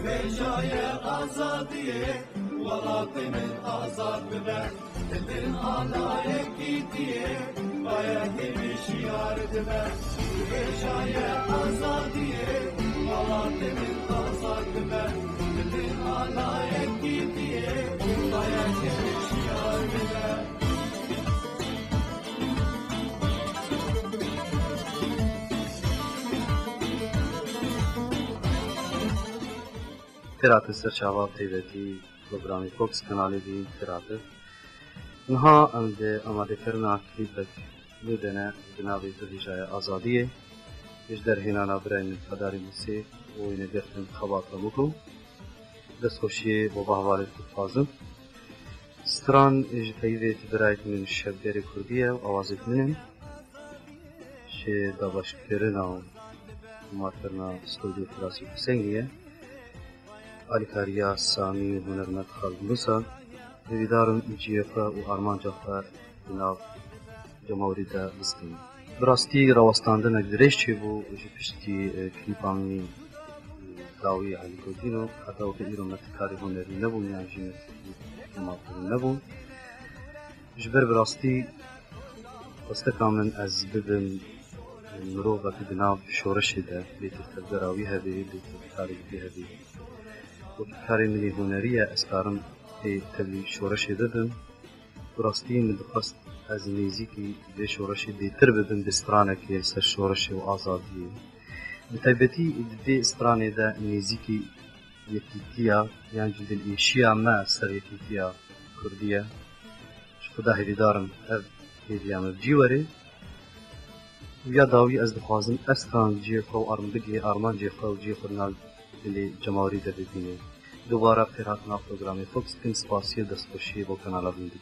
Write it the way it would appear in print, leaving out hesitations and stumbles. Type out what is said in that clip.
Vejaya azadiye, walati min azad bibe. Dilin alaya gidiye, bayati bişiyar dibe. Vejaya azadiye, walati min azad bibe. Dilin alaya gidiye, bayati bişiyar dibe. ترات سرچاوا تیوتی پروگرامی فوکس کانالی دی ترات نها آماده کرنا کلیپک لودنه جنابی تلیجای آزادیه اش در هنانا برای مقداری مسی و اینه گفتن خبات رمکو دست خوشی و بحوالی تفازم ستران اش تیوتی برایت من شبگری کردیه و آوازیت منم شه داباش کرنا و مار کرنا استودیو فراسی حسینیه آلیکاریا سامی و هنرمند خالد موسا دویدارم ایجیفا و آرمان جعفر جناب جمهوری دا بستیم براستی راوستاندن اگدرش چی بو جی پشتی کلیپامی داوی علی گودینو حتی وقت ایرو متکاری هنری نبون یا جی مطلوب نبون جبر براستی استکامن از ببن مروفا که جناب شورشی ده لیتر تبدراوی هبی لیتر تاریخی هبی وكاري ملي هنرية أسكارم في تبلي شورشي ددم براستي من دخست از نيزيكي دي شورشي دي تربدن بسترانك يسر شورشي وآزادي بتايبتي دي استراني دا نيزيكي يكيتيا يعني جد الإيشيا ما سر يكيتيا كردية شخدا هيدي دارم هف هيديام بجيوري ويا داوي از دخوازم استران جيخو آرم بگي آرمان جيخو جيخو نال دلی جمهوری ده ببینه دوباره پیراتنا پروگرامی فوکس کن سپاسی دستخوشی با کانال بندگی